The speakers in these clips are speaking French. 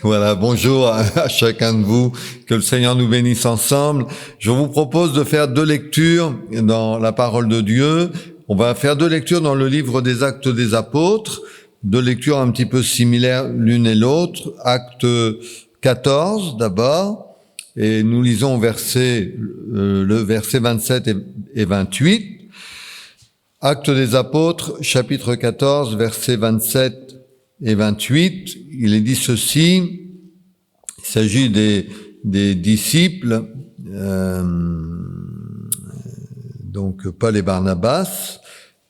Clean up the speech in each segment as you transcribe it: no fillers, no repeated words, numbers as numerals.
Voilà, bonjour à chacun de vous, que le Seigneur nous bénisse ensemble. Je vous propose de faire 2 lectures dans la parole de Dieu. On va faire 2 lectures dans le livre des Actes des Apôtres, 2 lectures un petit peu similaires l'une et l'autre. Acte 14 d'abord, et nous lisons le verset 27 et 28. Actes des Apôtres, chapitre 14, versets 27 et 28, il est dit ceci, il s'agit des disciples, donc Paul et Barnabas,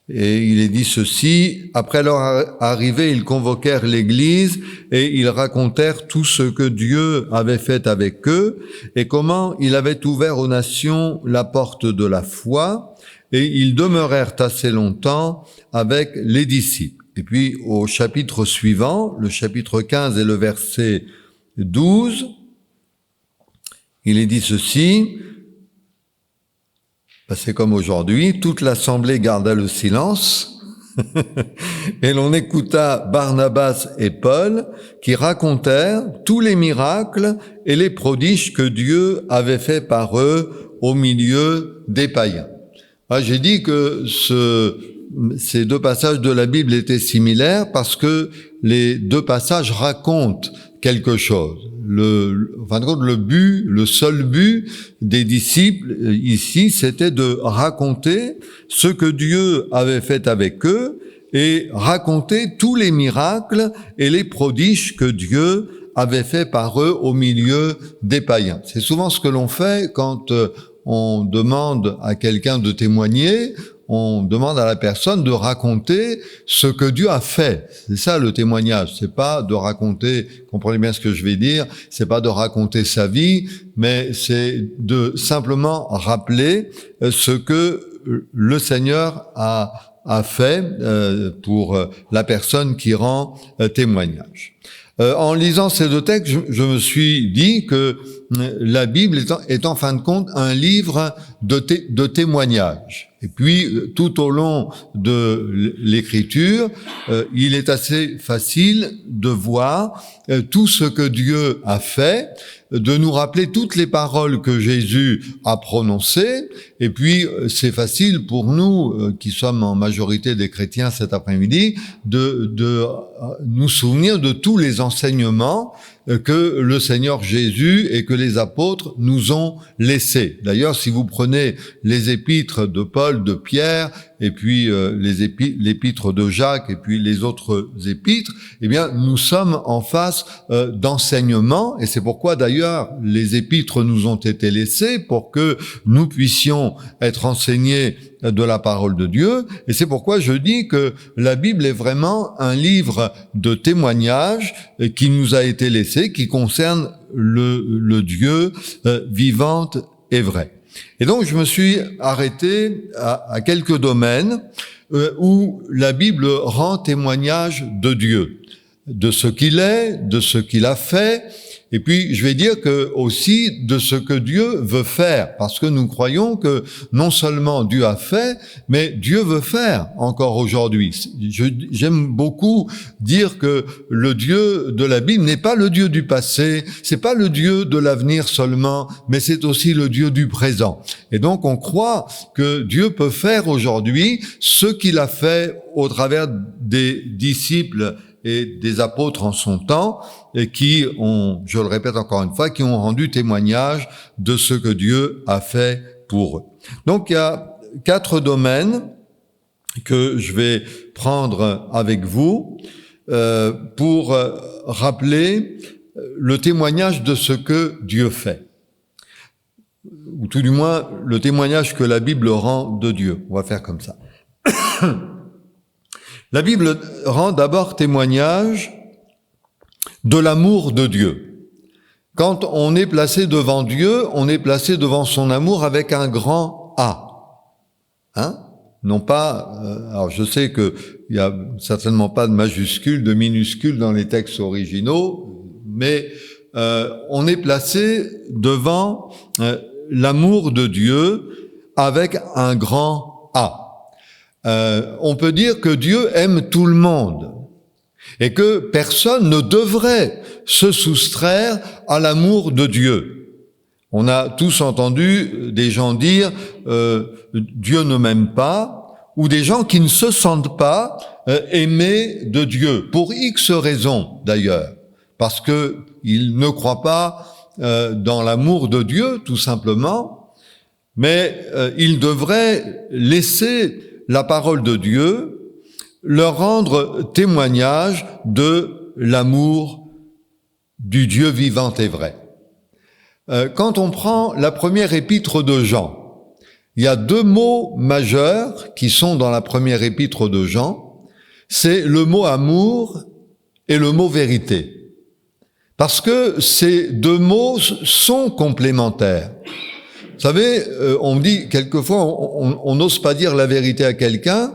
et il est dit ceci, après leur arrivée, ils convoquèrent l'Église et ils racontèrent tout ce que Dieu avait fait avec eux et comment il avait ouvert aux nations la porte de la foi, et ils demeurèrent assez longtemps avec les disciples. Et puis, au chapitre suivant, le chapitre 15 et le verset 12, il est dit ceci, c'est comme aujourd'hui, toute l'assemblée garda le silence, et l'on écouta Barnabas et Paul qui racontèrent tous les miracles et les prodiges que Dieu avait faits par eux au milieu des païens. J'ai dit que ces 2 passages de la Bible étaient similaires parce que les 2 passages racontent quelque chose. Le seul but des disciples ici, c'était de raconter ce que Dieu avait fait avec eux et raconter tous les miracles et les prodiges que Dieu avait fait par eux au milieu des païens. C'est souvent ce que l'on fait quand on demande à quelqu'un de témoigner, on demande à la personne de raconter ce que Dieu a fait. C'est ça le témoignage. C'est pas de raconter, comprenez bien ce que je vais dire, c'est pas de raconter sa vie, mais c'est de simplement rappeler ce que le Seigneur a fait pour la personne qui rend témoignage. En lisant ces 2 textes, je me suis dit que la Bible est en fin de compte un livre de témoignages. Et puis, tout au long de l'Écriture, il est assez facile de voir tout ce que Dieu a fait, de nous rappeler toutes les paroles que Jésus a prononcées. Et puis, c'est facile pour nous, qui sommes en majorité des chrétiens cet après-midi, de nous souvenir de tous les enseignements que le Seigneur Jésus et que les apôtres nous ont laissés. D'ailleurs, si vous prenez les épîtres de Paul, de Pierre, et puis l'épître de Jacques, et puis les autres épîtres, eh bien, nous sommes en face d'enseignements, et c'est pourquoi d'ailleurs les épîtres nous ont été laissés pour que nous puissions être enseignés de la parole de Dieu, et c'est pourquoi je dis que la Bible est vraiment un livre de témoignages qui nous a été laissé, qui concerne le Dieu vivant et vrai. Et donc je me suis arrêté à quelques domaines où la Bible rend témoignage de Dieu, de ce qu'il est, de ce qu'il a fait, et puis je vais dire que aussi de ce que Dieu veut faire, parce que nous croyons que non seulement Dieu a fait, mais Dieu veut faire encore aujourd'hui. J'aime beaucoup dire que le Dieu de la Bible n'est pas le Dieu du passé, c'est pas le Dieu de l'avenir seulement, mais c'est aussi le Dieu du présent. Et donc on croit que Dieu peut faire aujourd'hui ce qu'il a fait au travers des disciples et des apôtres en son temps, et qui ont, je le répète encore une fois, qui ont rendu témoignage de ce que Dieu a fait pour eux. Donc il y a 4 domaines que je vais prendre avec vous pour rappeler le témoignage de ce que Dieu fait, ou tout du moins le témoignage que la Bible rend de Dieu. On va faire comme ça. La Bible rend d'abord témoignage de l'amour de Dieu. Quand on est placé devant Dieu, on est placé devant son amour avec un grand A. Non pas, alors je sais qu'il y a certainement pas de majuscule, de minuscule dans les textes originaux, mais on est placé devant l'amour de Dieu avec un grand A. On peut dire que Dieu aime tout le monde. et que personne ne devrait se soustraire à l'amour de Dieu. On a tous entendu des gens dire Dieu ne m'aime pas, ou des gens qui ne se sentent pas aimés de Dieu, pour X raisons d'ailleurs, parce que ils ne croient pas dans l'amour de Dieu, tout simplement, mais ils devraient laisser la parole de Dieu leur rendre témoignage de l'amour du Dieu vivant et vrai. Quand on prend la première épître de Jean, il y a deux mots majeurs qui sont dans la première épître de Jean, c'est le mot amour et le mot vérité. Parce que ces deux mots sont complémentaires. Vous savez, on dit quelquefois, on n'ose pas dire la vérité à quelqu'un,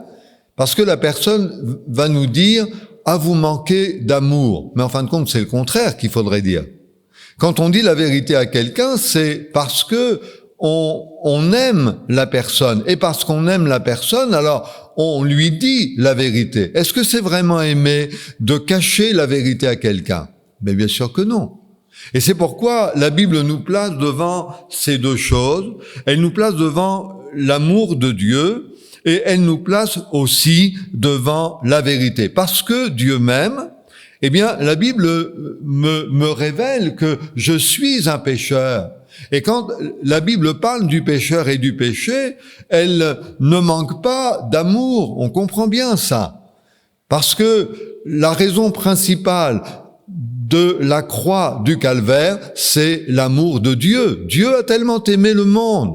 parce que la personne va nous dire « Ah, vous manquez d'amour ». Mais en fin de compte, c'est le contraire qu'il faudrait dire. Quand on dit la vérité à quelqu'un, c'est parce que on aime la personne. Et parce qu'on aime la personne, alors on lui dit la vérité. Est-ce que c'est vraiment aimer de cacher la vérité à quelqu'un? Mais bien sûr que non. Et c'est pourquoi la Bible nous place devant ces deux choses. Elle nous place devant l'amour de Dieu, et elle nous place aussi devant la vérité. Parce que Dieu m'aime, eh bien, la Bible me révèle que je suis un pécheur. Et quand la Bible parle du pécheur et du péché, elle ne manque pas d'amour. On comprend bien ça. Parce que la raison principale de la croix du calvaire, c'est l'amour de Dieu. Dieu a tellement aimé le monde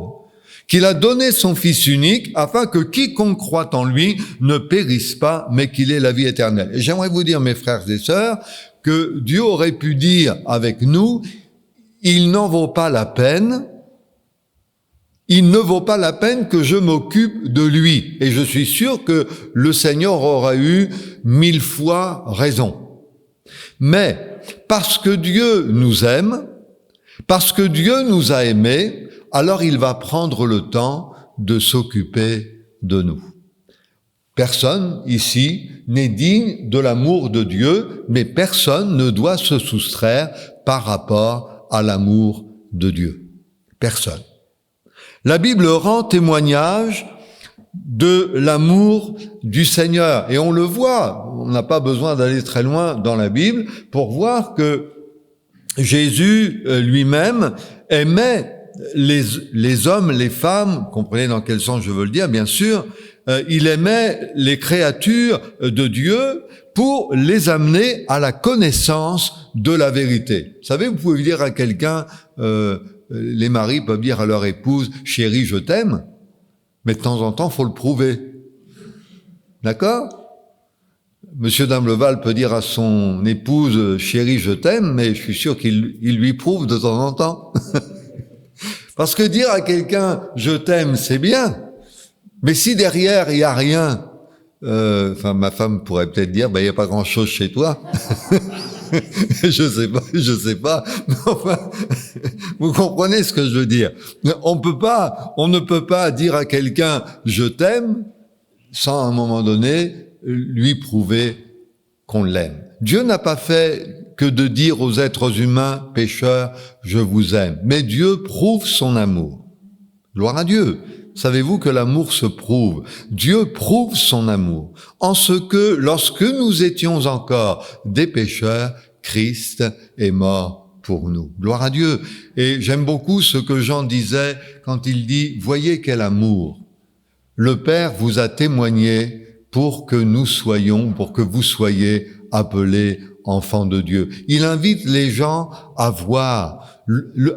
qu'il a donné son Fils unique afin que quiconque croit en lui ne périsse pas, mais qu'il ait la vie éternelle. Et j'aimerais vous dire, mes frères et sœurs, que Dieu aurait pu dire avec nous, il n'en vaut pas la peine, il ne vaut pas la peine que je m'occupe de lui. Et je suis sûr que le Seigneur aura eu 1000 fois raison. Mais parce que Dieu nous aime, parce que Dieu nous a aimés, alors il va prendre le temps de s'occuper de nous. Personne ici n'est digne de l'amour de Dieu, mais personne ne doit se soustraire par rapport à l'amour de Dieu. Personne. La Bible rend témoignage de l'amour du Seigneur. Et on le voit, on n'a pas besoin d'aller très loin dans la Bible pour voir que Jésus lui-même aimait les hommes, les femmes, comprenez dans quel sens je veux le dire, bien sûr, il aimait les créatures de Dieu pour les amener à la connaissance de la vérité. Vous savez, vous pouvez dire à quelqu'un, les maris peuvent dire à leur épouse, « Chérie, je t'aime », mais de temps en temps, faut le prouver. D'accord ? Monsieur D'Ambleval peut dire à son épouse, « Chérie, je t'aime », mais je suis sûr qu'il lui prouve de temps en temps. Parce que dire à quelqu'un « je t'aime », c'est bien, mais si derrière il y a rien, ma femme pourrait peut-être dire « il y a pas grand-chose chez toi ». je sais pas, mais enfin, vous comprenez ce que je veux dire. On ne peut pas dire à quelqu'un « je t'aime » sans à un moment donné lui prouver qu'on l'aime. Dieu n'a pas fait que de dire aux êtres humains pécheurs « je vous aime ». Mais Dieu prouve son amour. Gloire à Dieu. Savez-vous que l'amour se prouve? Dieu prouve son amour en ce que, lorsque nous étions encore des pécheurs, Christ est mort pour nous. Gloire à Dieu. Et j'aime beaucoup ce que Jean disait quand il dit « Voyez quel amour le Père vous a témoigné pour que vous soyez appelés enfants de Dieu. » Il invite les gens à voir,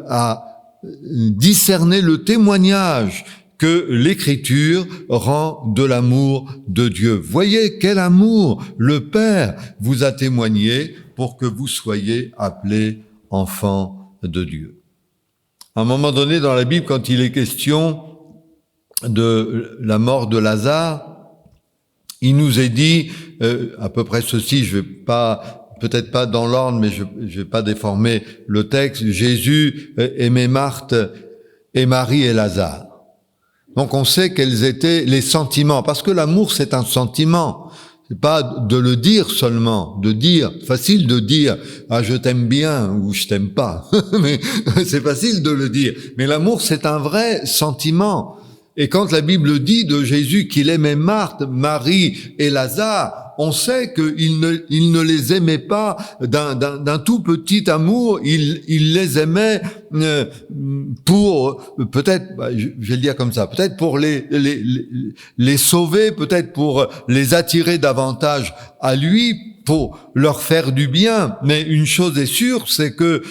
à discerner le témoignage que l'Écriture rend de l'amour de Dieu. Voyez quel amour le Père vous a témoigné pour que vous soyez appelés enfants de Dieu. À un moment donné dans la Bible, quand il est question de la mort de Lazare, il nous est dit à peu près ceci, je vais pas, peut-être pas dans l'ordre, mais je vais pas déformer le texte. Jésus aimait Marthe et Marie et Lazare. Donc on sait quels étaient les sentiments, parce que l'amour c'est un sentiment. C'est pas de le dire seulement, de dire, facile de dire, ah, je t'aime bien ou je t'aime pas. Mais c'est facile de le dire. Mais l'amour, c'est un vrai sentiment. Et quand la Bible dit de Jésus qu'il aimait Marthe, Marie et Lazare, on sait qu'il ne les aimait pas d'un tout petit amour, il les aimait pour, peut-être, je vais le dire comme ça, peut-être pour les sauver, peut-être pour les attirer davantage à lui, pour leur faire du bien. Mais une chose est sûre, c'est que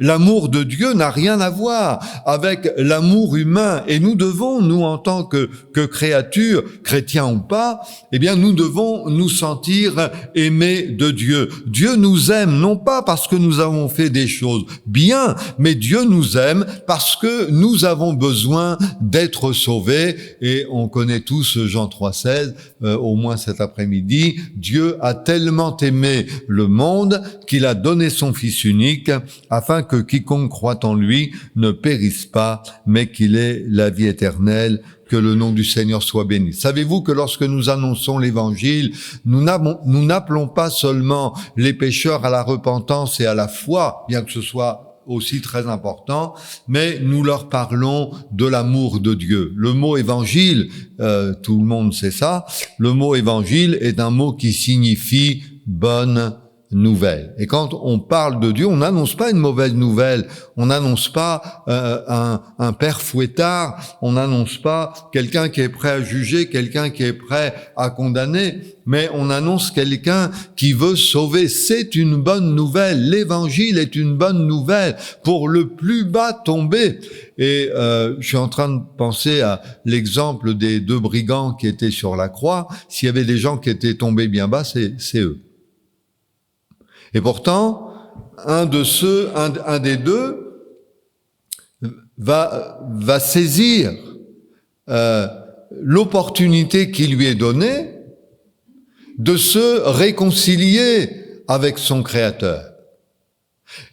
l'amour de Dieu n'a rien à voir avec l'amour humain. Et nous devons, nous en tant que créatures, chrétiens ou pas, eh bien nous devons nous sentir aimés de Dieu. Dieu nous aime, non pas parce que nous avons fait des choses bien, mais Dieu nous aime parce que nous avons besoin d'être sauvés. Et on connaît tous Jean 3,16, au moins cet après-midi. Dieu a tellement aimé le monde qu'il a donné son Fils unique afin que quiconque croit en lui ne périsse pas, mais qu'il ait la vie éternelle. Que le nom du Seigneur soit béni. Savez-vous que lorsque nous annonçons l'Évangile, nous n'appelons pas seulement les pécheurs à la repentance et à la foi, bien que ce soit aussi très important, mais nous leur parlons de l'amour de Dieu. Le mot évangile, tout le monde sait ça, le mot évangile est un mot qui signifie bonne nouvelle. Et quand on parle de Dieu, on n'annonce pas une mauvaise nouvelle, on n'annonce pas un père fouettard, on n'annonce pas quelqu'un qui est prêt à juger, quelqu'un qui est prêt à condamner, mais on annonce quelqu'un qui veut sauver. C'est une bonne nouvelle. L'évangile est une bonne nouvelle pour le plus bas tombé. Et je suis en train de penser à l'exemple des 2 brigands qui étaient sur la croix. S'il y avait des gens qui étaient tombés bien bas, c'est eux. Et pourtant, un des deux va saisir l'opportunité qui lui est donnée de se réconcilier avec son Créateur.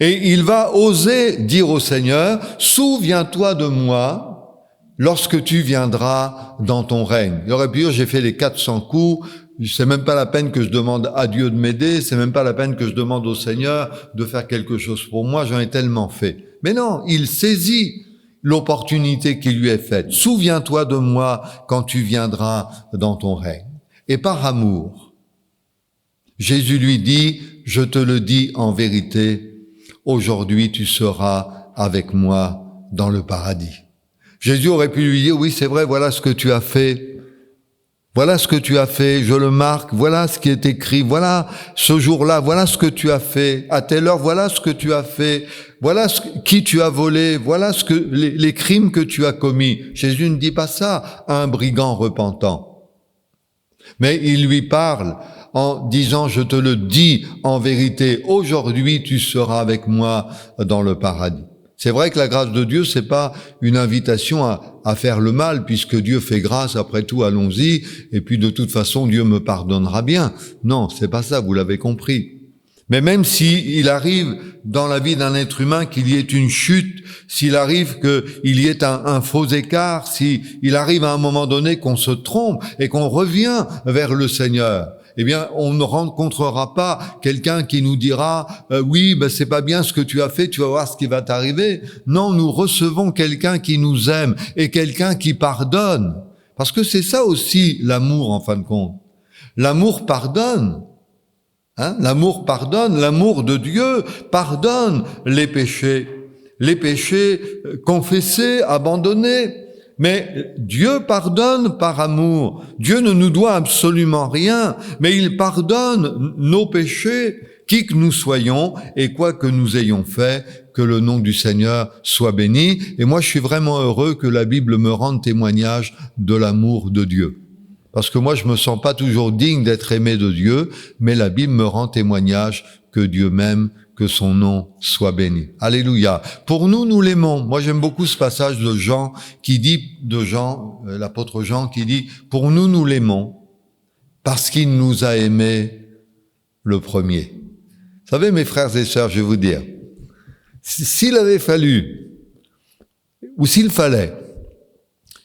Et il va oser dire au Seigneur, « Souviens-toi de moi lorsque tu viendras dans ton règne. » Il aurait pu dire, j'ai fait les 400 coups, c'est même pas la peine que je demande à Dieu de m'aider, c'est même pas la peine que je demande au Seigneur de faire quelque chose pour moi, j'en ai tellement fait. Mais non, il saisit l'opportunité qui lui est faite. Souviens-toi de moi quand tu viendras dans ton règne. Et par amour, Jésus lui dit, je te le dis en vérité, aujourd'hui tu seras avec moi dans le paradis. Jésus aurait pu lui dire, oui c'est vrai, voilà ce que tu as fait. Voilà ce que tu as fait, je le marque, voilà ce qui est écrit, voilà ce jour-là, voilà ce que tu as fait, à telle heure, voilà ce que tu as fait, voilà qui tu as volé, voilà les crimes que tu as commis. Jésus ne dit pas ça à un brigand repentant. Mais il lui parle en disant, je te le dis en vérité, aujourd'hui tu seras avec moi dans le paradis. C'est vrai que la grâce de Dieu, c'est pas une invitation à faire le mal, puisque Dieu fait grâce, après tout, allons-y, et puis de toute façon, Dieu me pardonnera bien. Non, c'est pas ça, vous l'avez compris. Mais même s'il arrive dans la vie d'un être humain qu'il y ait une chute, s'il arrive qu'il y ait un faux écart, s'il arrive à un moment donné qu'on se trompe et qu'on revient vers le Seigneur, eh bien, on ne rencontrera pas quelqu'un qui nous dira oui, ben c'est pas bien ce que tu as fait, tu vas voir ce qui va t'arriver. Non, nous recevons quelqu'un qui nous aime et quelqu'un qui pardonne. Parce que c'est ça aussi l'amour en fin de compte. L'amour pardonne. L'amour pardonne, l'amour de Dieu pardonne les péchés confessés, abandonnés. Mais Dieu pardonne par amour. Dieu ne nous doit absolument rien, mais il pardonne nos péchés, qui que nous soyons et quoi que nous ayons fait, que le nom du Seigneur soit béni. Et moi, je suis vraiment heureux que la Bible me rende témoignage de l'amour de Dieu. Parce que moi, je me sens pas toujours digne d'être aimé de Dieu, mais la Bible me rend témoignage que Dieu m'aime, que son nom soit béni. Alléluia. Pour nous, nous l'aimons. Moi, j'aime beaucoup ce passage de Jean l'apôtre Jean qui dit, pour nous, nous l'aimons parce qu'il nous a aimés le premier. Vous savez, mes frères et sœurs, je vais vous dire, s'il avait fallu, ou s'il fallait,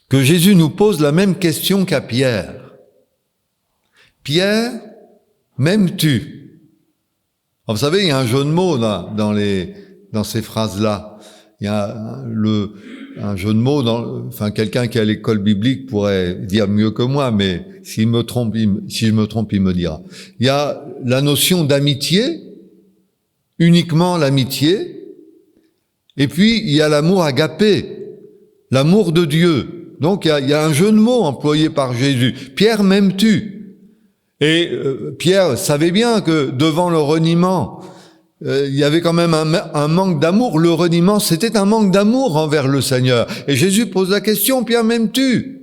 que Jésus nous pose la même question qu'à Pierre. Pierre, m'aimes-tu? Vous savez, il y a un jeu de mots là, dans ces phrases-là. Il y a un jeu de mots, quelqu'un qui est à l'école biblique pourrait dire mieux que moi, mais si je me trompe, il me dira. Il y a la notion d'amitié, uniquement l'amitié, et puis il y a l'amour agapé, l'amour de Dieu. Donc il y a un jeu de mots employé par Jésus. Pierre, m'aimes-tu? Et Pierre savait bien que devant le reniement, il y avait quand même un manque d'amour. Le reniement, c'était un manque d'amour envers le Seigneur. Et Jésus pose la question, Pierre, m'aimes-tu?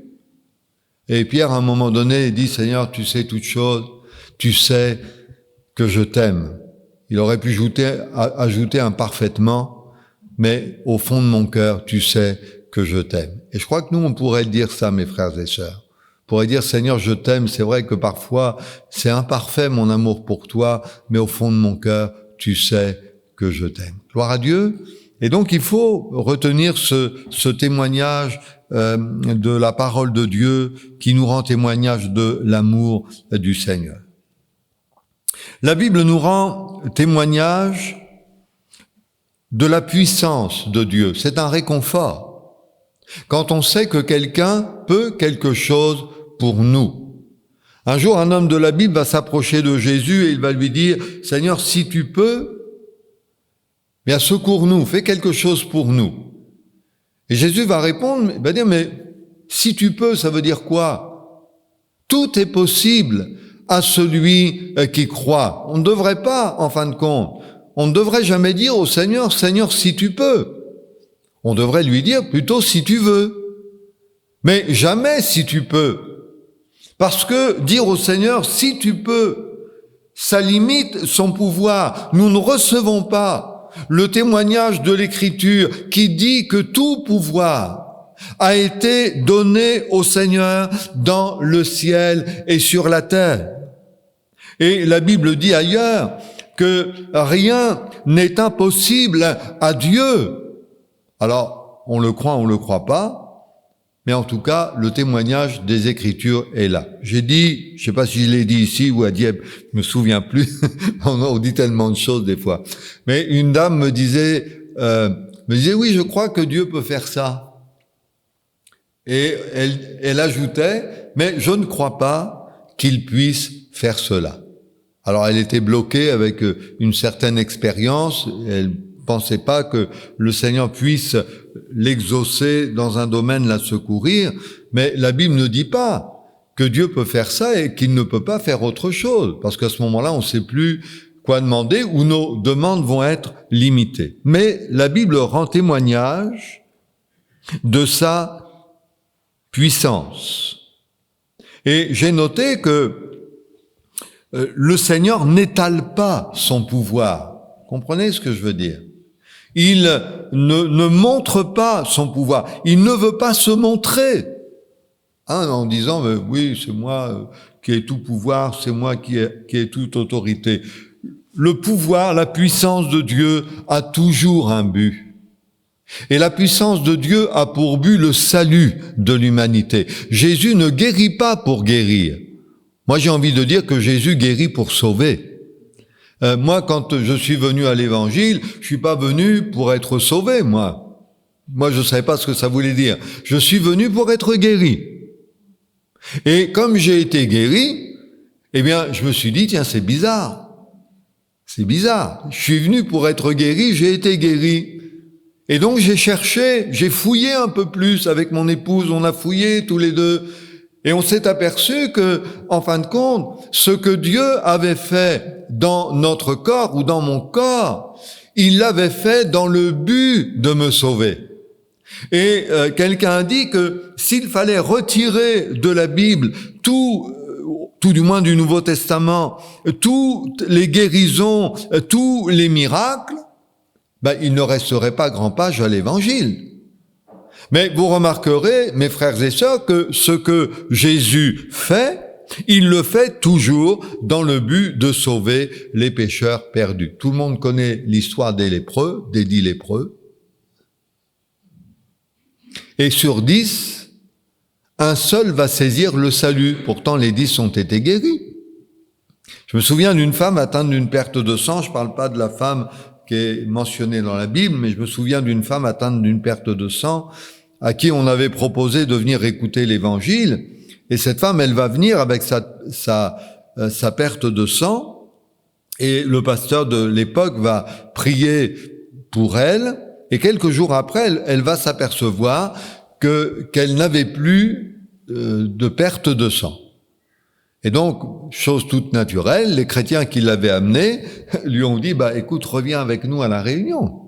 Et Pierre, à un moment donné, dit, Seigneur, tu sais toutes choses, tu sais que je t'aime. Il aurait pu ajouter un parfaitement, mais au fond de mon cœur, tu sais que je t'aime. Et je crois que nous, on pourrait dire ça, mes frères et sœurs. On pourrait dire, Seigneur, je t'aime. C'est vrai que parfois, c'est imparfait, mon amour pour toi, mais au fond de mon cœur, tu sais que je t'aime. Gloire à Dieu. Et donc, il faut retenir ce témoignage de la parole de Dieu qui nous rend témoignage de l'amour du Seigneur. La Bible nous rend témoignage de la puissance de Dieu. C'est un réconfort. Quand on sait que quelqu'un peut quelque chose pour nous. Un jour, un homme de la Bible va s'approcher de Jésus et il va lui dire, « Seigneur, si tu peux, bien secours-nous, fais quelque chose pour nous. » Et Jésus va répondre, il va dire, « Mais si tu peux, ça veut dire quoi? Tout est possible à celui qui croit. » On ne devrait pas, en fin de compte, on ne devrait jamais dire au Seigneur, « Seigneur, si tu peux. » On devrait lui dire plutôt « si tu veux. » Mais jamais « si tu peux. » Parce que dire au Seigneur, si tu peux, ça limite son pouvoir. Nous ne recevons pas le témoignage de l'Écriture qui dit que tout pouvoir a été donné au Seigneur dans le ciel et sur la terre. Et la Bible dit ailleurs que rien n'est impossible à Dieu. Alors, on le croit pas. Mais en tout cas, le témoignage des Écritures est là. J'ai dit, je sais pas si je l'ai dit ici ou à Dieppe, je me souviens plus. On dit tellement de choses des fois. Mais une dame me disait, oui, je crois que Dieu peut faire ça. Et elle ajoutait, mais je ne crois pas qu'il puisse faire cela. Alors elle était bloquée avec une certaine expérience. Elle pensait pas que le Seigneur puisse l'exaucer dans un domaine, la secourir, mais la Bible ne dit pas que Dieu peut faire ça et qu'il ne peut pas faire autre chose, parce qu'à ce moment-là, on ne sait plus quoi demander ou nos demandes vont être limitées. Mais la Bible rend témoignage de sa puissance. Et j'ai noté que le Seigneur n'étale pas son pouvoir. Comprenez ce que je veux dire? Il ne montre pas son pouvoir. Il ne veut pas se montrer. En disant, oui, c'est moi qui ai tout pouvoir, c'est moi qui ai toute autorité. Le pouvoir, la puissance de Dieu a toujours un but. Et la puissance de Dieu a pour but le salut de l'humanité. Jésus ne guérit pas pour guérir. Moi, j'ai envie de dire que Jésus guérit pour sauver. Moi, quand je suis venu à l'Évangile, je suis pas venu pour être sauvé, moi. Moi, je savais pas ce que ça voulait dire. Je suis venu pour être guéri. Et comme j'ai été guéri, eh bien, je me suis dit, tiens, c'est bizarre. C'est bizarre. Je suis venu pour être guéri, j'ai été guéri. Et donc, j'ai cherché, j'ai fouillé un peu plus avec mon épouse, on a fouillé tous les deux. Et on s'est aperçu que, en fin de compte, ce que Dieu avait fait dans notre corps ou dans mon corps, il l'avait fait dans le but de me sauver. Et quelqu'un a dit que s'il fallait retirer de la Bible tout du moins du Nouveau Testament, toutes les guérisons, tous les miracles, il ne resterait pas grand page à l'Évangile. Mais vous remarquerez, mes frères et sœurs, que ce que Jésus fait, il le fait toujours dans le but de sauver les pécheurs perdus. Tout le monde connaît l'histoire des lépreux, des 10 lépreux. Et sur 10, un seul va saisir le salut. Pourtant, les 10 ont été guéris. Je me souviens d'une femme atteinte d'une perte de sang. Je ne parle pas de la femme qui est mentionnée dans la Bible, mais je me souviens d'une femme atteinte d'une perte de sang à qui on avait proposé de venir écouter l'Évangile. Et cette femme, elle va venir avec sa perte de sang, et le pasteur de l'époque va prier pour elle, et quelques jours après, elle va s'apercevoir qu'elle n'avait plus de perte de sang. Et donc, chose toute naturelle, les chrétiens qui l'avaient amenée lui ont dit, écoute, reviens avec nous à la réunion.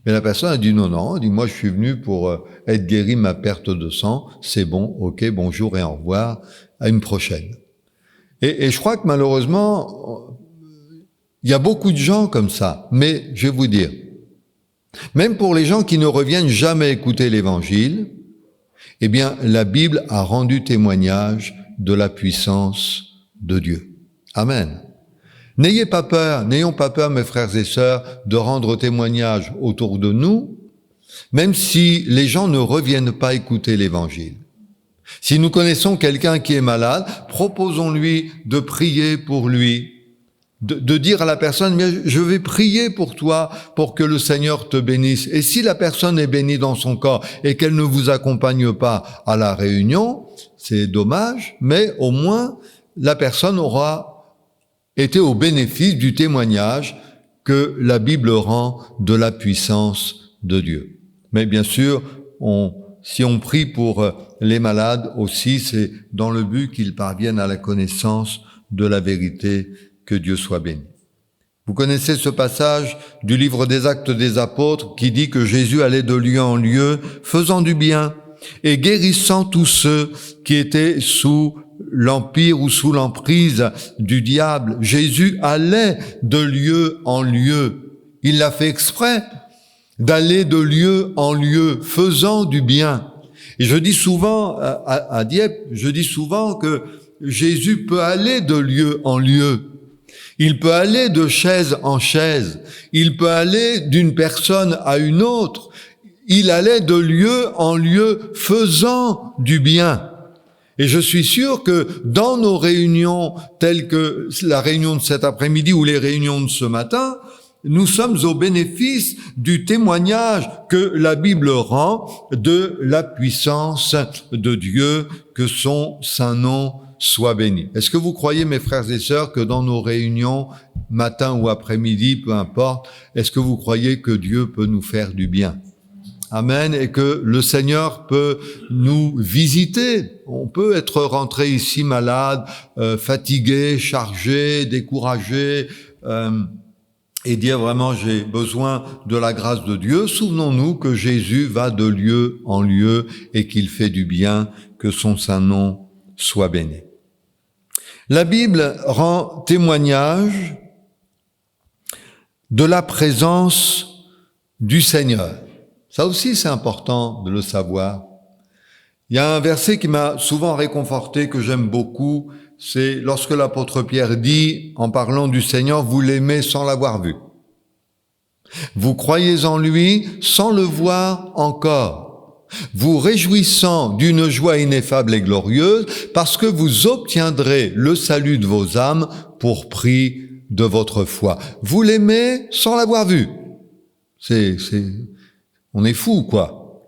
Mais la personne a dit non, dit moi je suis venu pour être guéri de ma perte de sang, c'est bon, ok, bonjour et au revoir, à une prochaine. Et je crois que malheureusement, il y a beaucoup de gens comme ça, mais je vais vous dire, même pour les gens qui ne reviennent jamais écouter l'Évangile, eh bien la Bible a rendu témoignage de la puissance de Dieu. Amen. N'ayons pas peur, mes frères et sœurs, de rendre témoignage autour de nous, même si les gens ne reviennent pas écouter l'Évangile. Si nous connaissons quelqu'un qui est malade, proposons-lui de prier pour lui, de dire à la personne, mais je vais prier pour toi pour que le Seigneur te bénisse. Et si la personne est bénie dans son corps et qu'elle ne vous accompagne pas à la réunion, c'est dommage, mais au moins la personne aura été au bénéfice du témoignage que la Bible rend de la puissance de Dieu. Mais bien sûr, si on prie pour les malades aussi, c'est dans le but qu'ils parviennent à la connaissance de la vérité. Que Dieu soit béni. Vous connaissez ce passage du livre des Actes des Apôtres qui dit que Jésus allait de lieu en lieu, faisant du bien et guérissant tous ceux qui étaient sous l'empire ou sous l'emprise du diable. Jésus allait de lieu en lieu. Il l'a fait exprès d'aller de lieu en lieu, faisant du bien. Et je dis souvent à Dieppe, que Jésus peut aller de lieu en lieu. Il peut aller de chaise en chaise. Il peut aller d'une personne à une autre. Il allait de lieu en lieu faisant du bien. Et je suis sûr que dans nos réunions telles que la réunion de cet après-midi ou les réunions de ce matin, nous sommes au bénéfice du témoignage que la Bible rend de la puissance de Dieu, que son saint nom soit béni. Est-ce que vous croyez, mes frères et sœurs, que dans nos réunions, matin ou après-midi, peu importe, est-ce que vous croyez que Dieu peut nous faire du bien? Amen. Et que le Seigneur peut nous visiter. On peut être rentré ici malade, fatigué, chargé, découragé, et dire vraiment j'ai besoin de la grâce de Dieu. Souvenons-nous que Jésus va de lieu en lieu et qu'il fait du bien, que son saint nom soit béni. La Bible rend témoignage de la présence du Seigneur. Ça aussi, c'est important de le savoir. Il y a un verset qui m'a souvent réconforté, que j'aime beaucoup, c'est lorsque l'apôtre Pierre dit, en parlant du Seigneur, vous l'aimez sans l'avoir vu. Vous croyez en lui sans le voir encore. Vous réjouissant d'une joie ineffable et glorieuse, parce que vous obtiendrez le salut de vos âmes pour prix de votre foi. Vous l'aimez sans l'avoir vu. On est fou, quoi.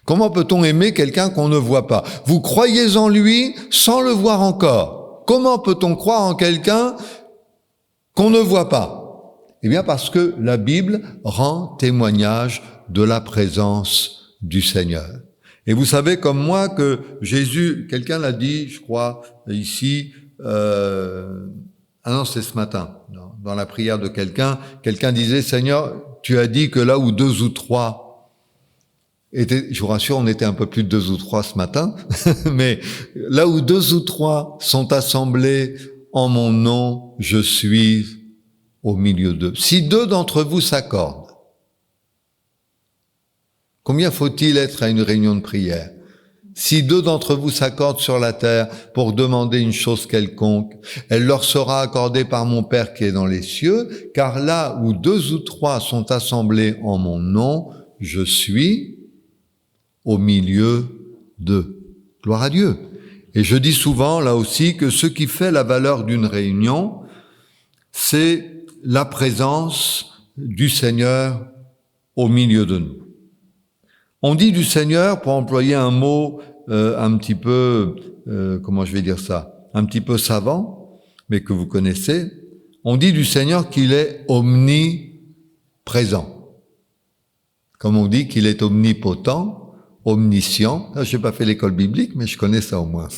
Comment peut-on aimer quelqu'un qu'on ne voit pas? Vous croyez en lui sans le voir encore. Comment peut-on croire en quelqu'un qu'on ne voit pas? Eh bien, parce que la Bible rend témoignage de la présence du Seigneur. Et vous savez comme moi que Jésus, quelqu'un l'a dit, je crois, ici, non, c'est ce matin, dans la prière de quelqu'un disait, Seigneur, tu as dit que là où 2 ou 3 étaient, je vous rassure, on était un peu plus de 2 ou 3 ce matin, mais là où 2 ou 3 sont assemblés en mon nom, je suis au milieu d'eux. Si 2 d'entre vous s'accordent, combien faut-il être à une réunion de prière? Si 2 d'entre vous s'accordent sur la terre pour demander une chose quelconque, elle leur sera accordée par mon Père qui est dans les cieux, car là où 2 ou 3 sont assemblés en mon nom, je suis au milieu d'eux. Gloire à Dieu. Et je dis souvent, là aussi, que ce qui fait la valeur d'une réunion, c'est la présence du Seigneur au milieu de nous. On dit du Seigneur, pour employer un mot un petit peu, un petit peu savant, mais que vous connaissez, on dit du Seigneur qu'il est omniprésent. Comme on dit qu'il est omnipotent, omniscient. Je n'ai pas fait l'école biblique, mais je connais ça au moins.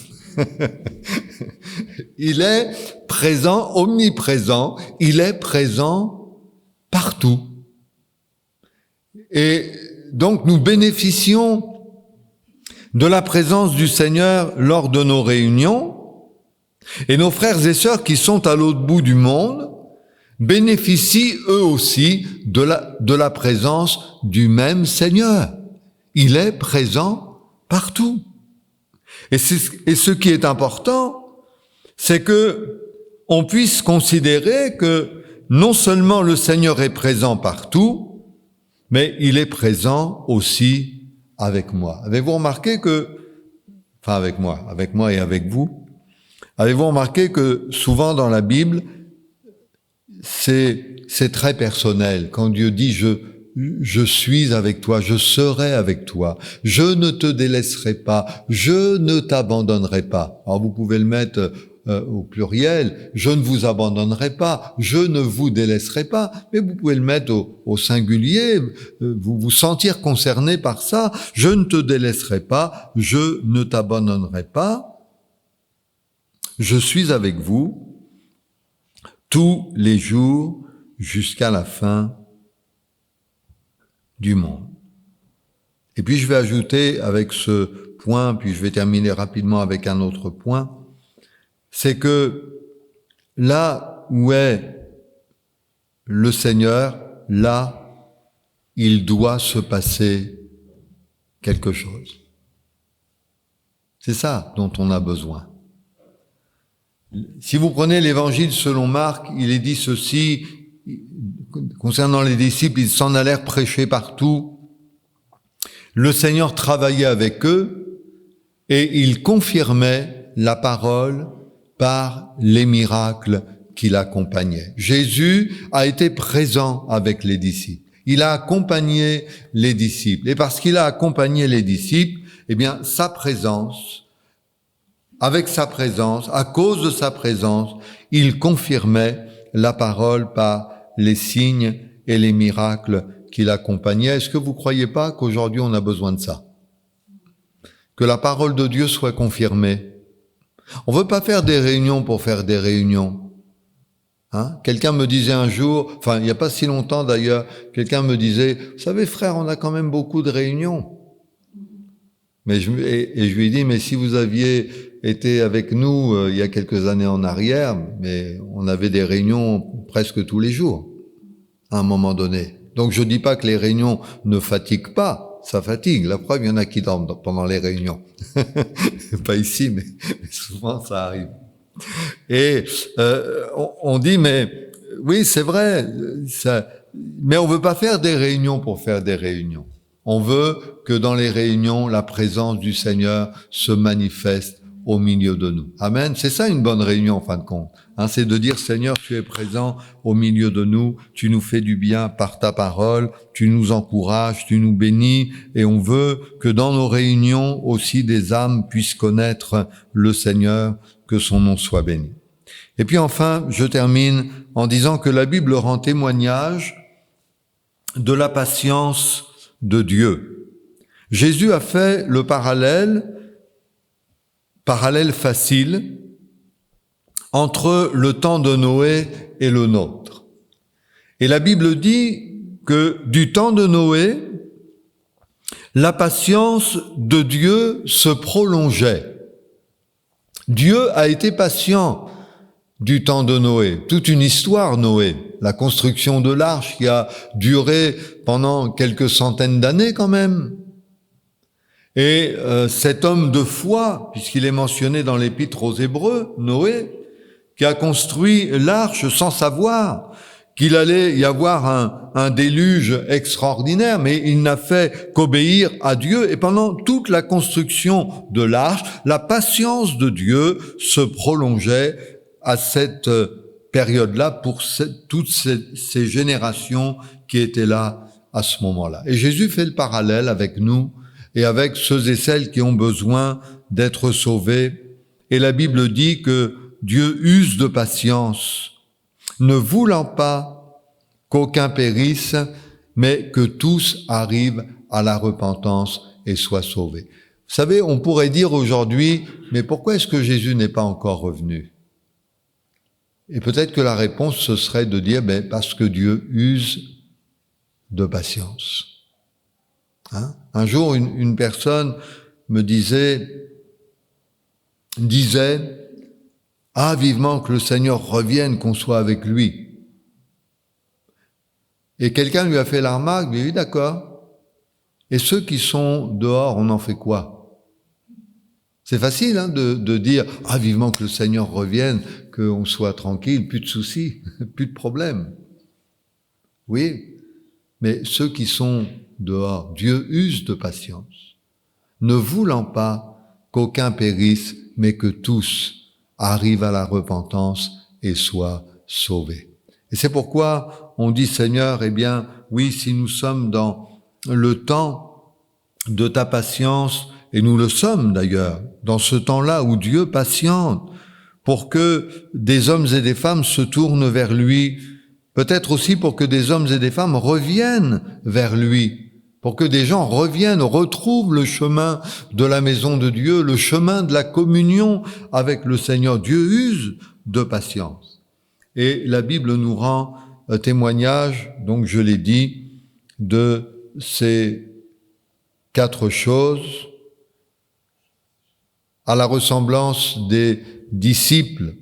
Il est présent, omniprésent, il est présent partout. Et donc nous bénéficions de la présence du Seigneur lors de nos réunions, et nos frères et sœurs qui sont à l'autre bout du monde bénéficient eux aussi de la présence du même Seigneur. Il est présent partout. Et ce qui est important, c'est que on puisse considérer que non seulement le Seigneur est présent partout, mais il est présent aussi avec moi. Avez-vous remarqué avec moi et avec vous, avez-vous remarqué que souvent dans la Bible, c'est très personnel. Quand Dieu dit je suis avec toi, je serai avec toi, je ne te délaisserai pas, je ne t'abandonnerai pas. Alors vous pouvez le mettre au pluriel, je ne vous abandonnerai pas, je ne vous délaisserai pas, mais vous pouvez le mettre au singulier, vous vous sentir concerné par ça, je ne te délaisserai pas, je ne t'abandonnerai pas, je suis avec vous tous les jours jusqu'à la fin du monde. Et puis je vais ajouter avec ce point, puis je vais terminer rapidement avec un autre point, c'est que là où est le Seigneur, là, il doit se passer quelque chose. C'est ça dont on a besoin. Si vous prenez l'évangile selon Marc, il est dit ceci, concernant les disciples, ils s'en allèrent prêcher partout. Le Seigneur travaillait avec eux et il confirmait la parole par les miracles qui l'accompagnaient. Jésus a été présent avec les disciples. Il a accompagné les disciples. Et parce qu'il a accompagné les disciples, eh bien, sa présence, avec sa présence, à cause de sa présence, il confirmait la parole par les signes et les miracles qui l'accompagnaient. Est-ce que vous croyez pas qu'aujourd'hui on a besoin de ça? Que la parole de Dieu soit confirmée. On veut pas faire des réunions pour faire des réunions. Quelqu'un me disait un jour, il n'y a pas si longtemps d'ailleurs, quelqu'un me disait, vous savez frère, on a quand même beaucoup de réunions. Mais je lui ai dit, mais si vous aviez été avec nous il y a quelques années en arrière, mais on avait des réunions presque tous les jours, à un moment donné. Donc je dis pas que les réunions ne fatiguent pas, ça fatigue. La preuve, il y en a qui dorment pendant les réunions. Pas ici, mais souvent ça arrive. Et on dit, mais oui, c'est vrai, mais on veut pas faire des réunions pour faire des réunions. On veut que dans les réunions, la présence du Seigneur se manifeste au milieu de nous. Amen. C'est ça une bonne réunion en fin de compte. C'est de dire, Seigneur, tu es présent au milieu de nous, tu nous fais du bien par ta parole, tu nous encourages, tu nous bénis, et on veut que dans nos réunions aussi des âmes puissent connaître le Seigneur, que son nom soit béni. Et puis enfin, je termine en disant que la Bible rend témoignage de la patience de Dieu. Jésus a fait le parallèle facile entre le temps de Noé et le nôtre. Et la Bible dit que du temps de Noé, la patience de Dieu se prolongeait. Dieu a été patient du temps de Noé. Toute une histoire, Noé. La construction de l'arche qui a duré pendant quelques centaines d'années quand même. Et cet homme de foi, puisqu'il est mentionné dans l'Épître aux Hébreux, Noé, qui a construit l'arche sans savoir qu'il allait y avoir un déluge extraordinaire, mais il n'a fait qu'obéir à Dieu. Et pendant toute la construction de l'arche, la patience de Dieu se prolongeait à cette période-là pour toutes ces générations qui étaient là à ce moment-là. Et Jésus fait le parallèle avec nous et avec ceux et celles qui ont besoin d'être sauvés. Et la Bible dit que Dieu use de patience, ne voulant pas qu'aucun périsse, mais que tous arrivent à la repentance et soient sauvés. Vous savez, on pourrait dire aujourd'hui, mais pourquoi est-ce que Jésus n'est pas encore revenu? Et peut-être que la réponse, ce serait de dire, parce que Dieu use de patience. Un jour, une personne me disait, vivement que le Seigneur revienne, qu'on soit avec lui. Et quelqu'un lui a fait la remarque, oui, d'accord. Et ceux qui sont dehors, on en fait quoi? C'est facile de dire, vivement que le Seigneur revienne, qu'on soit tranquille, plus de soucis, plus de problèmes. Oui, mais ceux qui sont dehors, Dieu use de patience, ne voulant pas qu'aucun périsse, mais que tous arrivent à la repentance et soient sauvés. Et c'est pourquoi on dit, Seigneur, oui, si nous sommes dans le temps de ta patience, et nous le sommes d'ailleurs, dans ce temps-là où Dieu patiente pour que des hommes et des femmes se tournent vers lui, peut-être aussi pour que des hommes et des femmes reviennent vers lui, pour que des gens reviennent, retrouvent le chemin de la maison de Dieu, le chemin de la communion avec le Seigneur. Dieu use de patience. Et la Bible nous rend témoignage, donc je l'ai dit, de ces 4 choses, à la ressemblance des disciples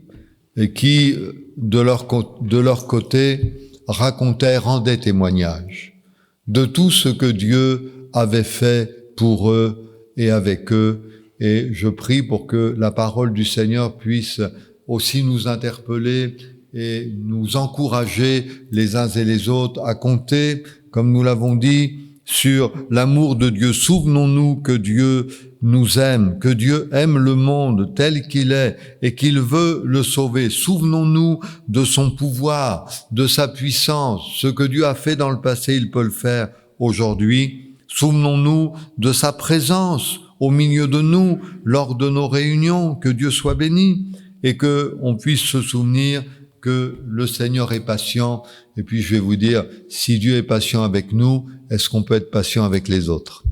qui, de leur côté, rendaient témoignage de tout ce que Dieu avait fait pour eux et avec eux. Et je prie pour que la parole du Seigneur puisse aussi nous interpeller et nous encourager les uns et les autres à compter, comme nous l'avons dit, sur l'amour de Dieu. Souvenons-nous que Dieu nous aime, que Dieu aime le monde tel qu'il est et qu'il veut le sauver. Souvenons-nous de son pouvoir, de sa puissance. Ce que Dieu a fait dans le passé, il peut le faire aujourd'hui. Souvenons-nous de sa présence au milieu de nous lors de nos réunions. Que Dieu soit béni et que on puisse se souvenir que le Seigneur est patient. Et puis je vais vous dire, si Dieu est patient avec nous, est-ce qu'on peut être patient avec les autres?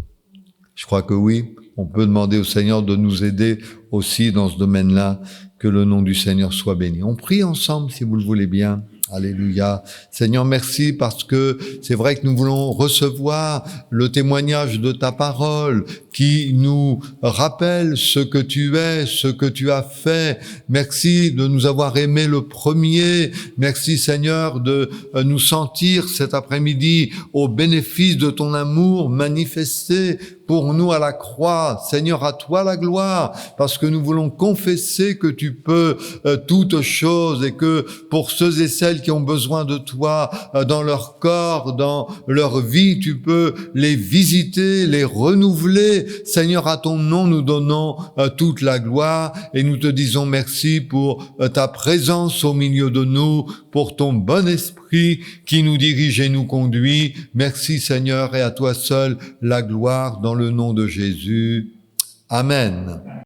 Je crois que oui. On peut demander au Seigneur de nous aider aussi dans ce domaine-là, que le nom du Seigneur soit béni. On prie ensemble, si vous le voulez bien. Alléluia. Seigneur, merci parce que c'est vrai que nous voulons recevoir le témoignage de ta parole qui nous rappelle ce que tu es, ce que tu as fait. Merci de nous avoir aimé le premier. Merci Seigneur de nous sentir cet après-midi au bénéfice de ton amour manifesté pour nous à la croix. Seigneur, à toi la gloire, parce que nous voulons confesser que tu peux toutes choses et que pour ceux et celles qui ont besoin de toi dans leur corps, dans leur vie, tu peux les visiter, les renouveler. Seigneur, à ton nom, nous donnons toute la gloire et nous te disons merci pour ta présence au milieu de nous, pour ton bon esprit qui nous dirige et nous conduit. Merci Seigneur, et à toi seul la gloire dans le nom de Jésus. Amen.